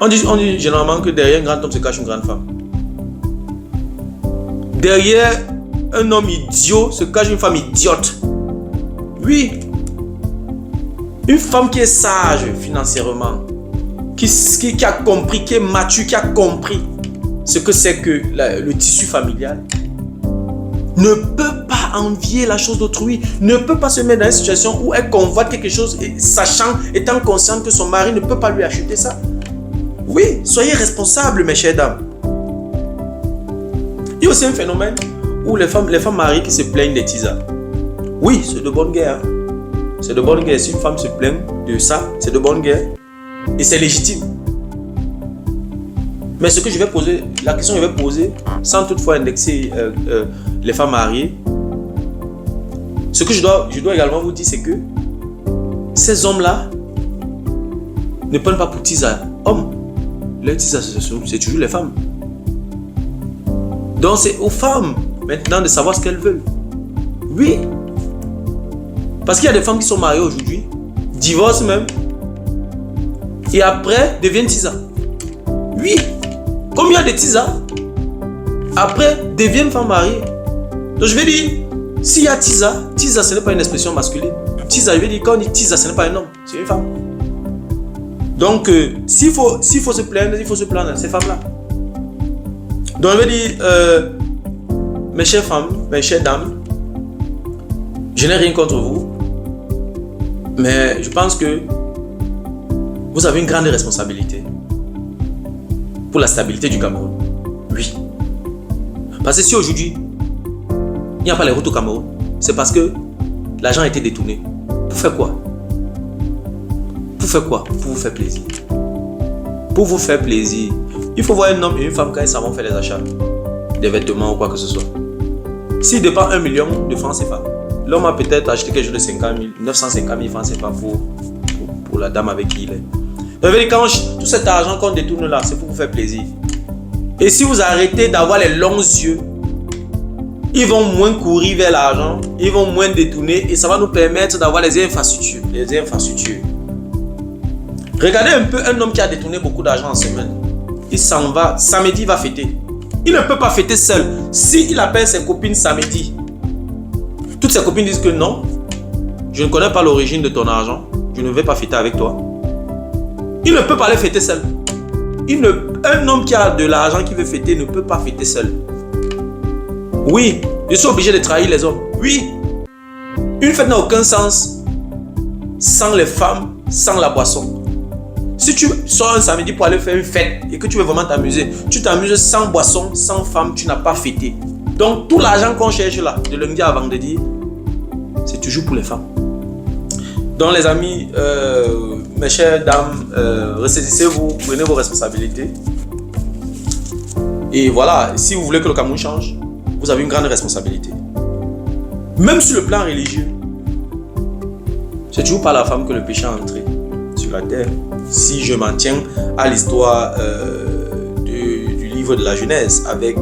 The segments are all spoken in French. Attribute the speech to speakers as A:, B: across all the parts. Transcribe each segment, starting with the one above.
A: On dit généralement que derrière un grand homme se cache une grande femme. Derrière un homme idiot se cache une femme idiote. Oui. Une femme qui est sage financièrement, qui a compris, qui est mature, qui a compris ce que c'est que le tissu familial, ne peut pas envier la chose d'autrui, ne peut pas se mettre dans une situation où elle convoite quelque chose, étant consciente que son mari ne peut pas lui acheter ça. Oui, soyez responsables, mes chères dames. Il y a aussi un phénomène où les femmes mariées qui se plaignent des tisas. Oui, c'est de bonne guerre. C'est de bonne guerre. Si une femme se plaint de ça, c'est de bonne guerre. Et c'est légitime. Mais ce que je vais poser, la question que je vais poser, sans toutefois indexer les femmes mariées, ce que je dois également vous dire, c'est que ces hommes-là ne prennent pas pour tisa hommes. Leur tisa, c'est toujours les femmes. Donc c'est aux femmes maintenant de savoir ce qu'elles veulent. Oui. Parce qu'il y a des femmes qui sont mariées aujourd'hui, divorcent même, et après deviennent tisa. Oui. Combien de tisa après deviennent femmes mariées. Donc je vais dire, s'il y a tisa ce n'est pas une expression masculine. Tisa, je vais dire, quand on dit tisa, ce n'est pas un homme, c'est une femme. Donc s'il faut se plaindre, il faut se plaindre à ces femmes-là. Donc je vais dire, mes chères femmes, mes chères dames, je n'ai rien contre vous, mais je pense que vous avez une grande responsabilité pour la stabilité du Cameroun. Oui. Parce que si aujourd'hui, il n'y a pas les routes au Cameroun, c'est parce que l'argent a été détourné. Pour faire quoi? Pour faire quoi? Pour vous faire plaisir. Pour vous faire plaisir. Il faut voir un homme et une femme quand ils savent faire les achats, des vêtements ou quoi que ce soit. S'il dépense 1 million de francs CFA, l'homme a peut-être acheté quelque chose de 950 000 francs CFA pour la dame avec qui il est. Donc, quand tout cet argent qu'on détourne là, c'est pour vous faire plaisir. Et si vous arrêtez d'avoir les longs yeux, ils vont moins courir vers l'argent, ils vont moins détourner et ça va nous permettre d'avoir les infrastructures. Regardez un peu un homme qui a détourné beaucoup d'argent en semaine. Il s'en va, samedi il va fêter. Il ne peut pas fêter seul. S'il appelle ses copines samedi, toutes ses copines disent que non, je ne connais pas l'origine de ton argent, je ne vais pas fêter avec toi. Il ne peut pas aller fêter seul. Un homme qui a de l'argent qui veut fêter ne peut pas fêter seul. Oui, je suis obligé de trahir les hommes. Oui, une fête n'a aucun sens sans les femmes, sans la boisson. Si tu sors un samedi pour aller faire une fête et que tu veux vraiment t'amuser, tu t'amuses sans boisson, sans femme, tu n'as pas fêté. Donc tout l'argent qu'on cherche là, de lundi à vendredi, c'est toujours pour les femmes. Donc les amis, mes chères dames, ressaisissez-vous, prenez vos responsabilités. Et voilà, si vous voulez que le Cameroun change, vous avez une grande responsabilité. Même sur le plan religieux, c'est toujours par la femme que le péché est entré sur la terre. Si je m'en tiens à l'histoire du livre de la Genèse, avec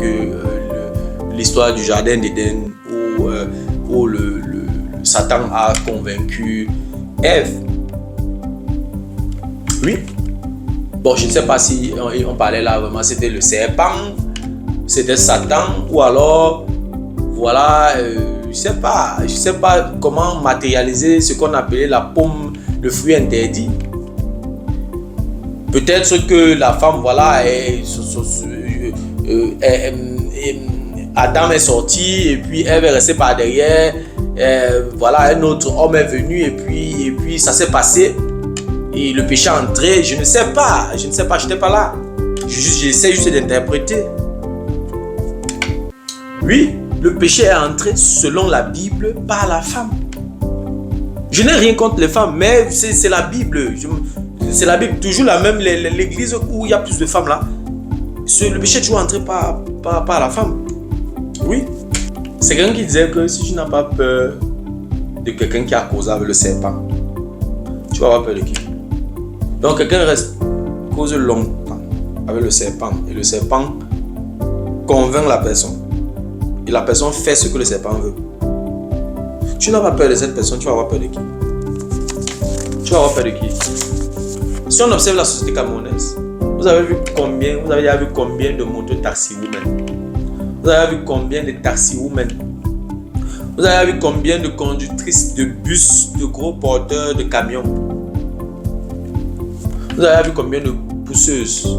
A: l'histoire du jardin d'Éden où le Satan a convaincu Ève. Oui. Bon, je ne sais pas si on parlait là vraiment, c'était le serpent, c'était Satan, ou alors, voilà, je sais pas comment matérialiser ce qu'on appelait la pomme, le fruit interdit. Peut-être que la femme, voilà, Adam est sorti et puis Ève est restée par derrière. Voilà, un autre homme est venu et puis ça s'est passé et le péché est entré. Je ne sais pas, je n'étais pas là. J'essaie juste d'interpréter. Oui, le péché est entré selon la Bible par la femme. Je n'ai rien contre les femmes, mais c'est la Bible. C'est la Bible, toujours la même, l'église où il y a plus de femmes là. Le péché est toujours entré par la femme. Oui. C'est quelqu'un qui disait que si tu n'as pas peur de quelqu'un qui a causé avec le serpent, tu vas avoir peur de qui? Donc quelqu'un reste cause longtemps avec le serpent et le serpent convainc la personne. Et la personne fait ce que le serpent veut. Tu n'as pas peur de cette personne, tu vas avoir peur de qui? Tu vas avoir peur de qui? Si on observe la société camerounaise, vous Vous avez vu combien, vous avez déjà vu combien de motos taxi women? Vous avez vu combien de taxi women? Vous avez vu combien de conductrices de bus, de gros porteurs de camions? Vous avez vu combien de pousseuses?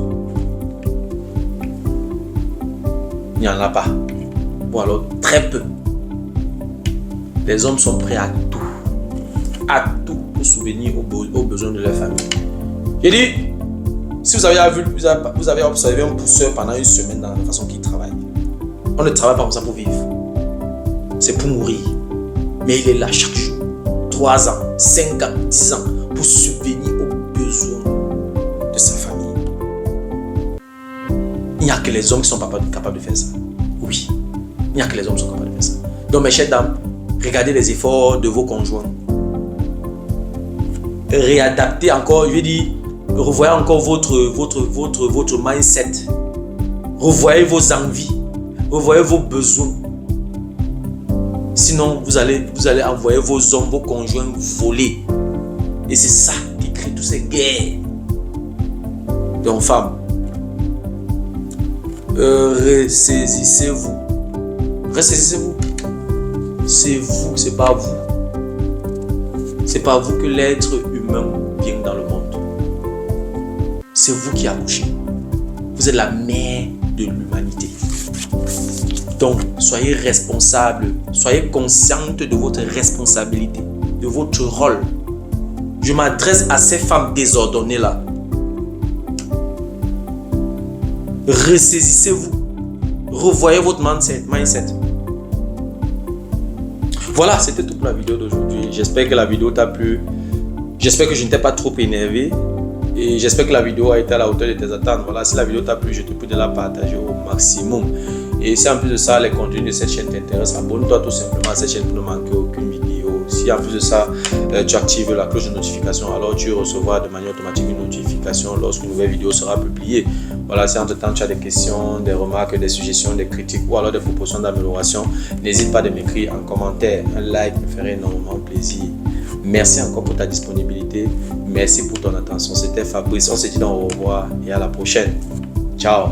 A: Il n'y en a pas. Ou alors très peu. Les hommes sont prêts à tout pour subvenir aux besoins de leur famille. J'ai dit, si vous avez observé un pousseur pendant une semaine dans la façon qu'il travaille, on ne travaille pas comme ça pour vivre. C'est pour mourir. Mais il est là chaque jour. 3 ans, 5 ans, 10 ans pour subvenir aux besoins de sa famille. Il n'y a que les hommes qui sont capables de faire ça. Oui, il n'y a que les hommes qui sont capables de faire ça. Donc mes chères dames, regardez les efforts de vos conjoints. Réadaptez encore, je veux dire, revoyez encore votre mindset. Revoyez vos envies. Revoyez vos besoins. Sinon, vous allez envoyer vos hommes, vos conjoints voler. Et c'est ça qui crée toutes ces guerres. Donc, femmes, ressaisissez-vous. Ressaisissez-vous. C'est vous, c'est pas vous. C'est pas vous que l'être humain vient dans le monde. C'est vous qui accouchez. Vous êtes la mère de l'humanité. Donc, soyez responsable, soyez consciente de votre responsabilité, de votre rôle. Je m'adresse à ces femmes désordonnées là. Ressaisissez-vous. Revoyez votre mindset. Voilà, c'était tout pour la vidéo d'aujourd'hui. J'espère que la vidéo t'a plu. J'espère que je ne t'ai pas trop énervé. Et j'espère que la vidéo a été à la hauteur de tes attentes. Voilà, si la vidéo t'a plu, je te prie de la partager au maximum. Et si en plus de ça, les contenus de cette chaîne t'intéressent, abonne-toi tout simplement à cette chaîne pour ne manquer aucune vidéo. Si en plus de ça, tu actives la cloche de notification, alors tu recevras de manière automatique une notification lorsqu'une nouvelle vidéo sera publiée. Voilà, si entre-temps tu as des questions, des remarques, des suggestions, des critiques ou alors des propositions d'amélioration, n'hésite pas à m'écrire en commentaire. Un like me ferait énormément plaisir. Merci encore pour ta disponibilité. Merci pour ton attention. C'était Fabrice. On se dit donc au revoir et à la prochaine. Ciao.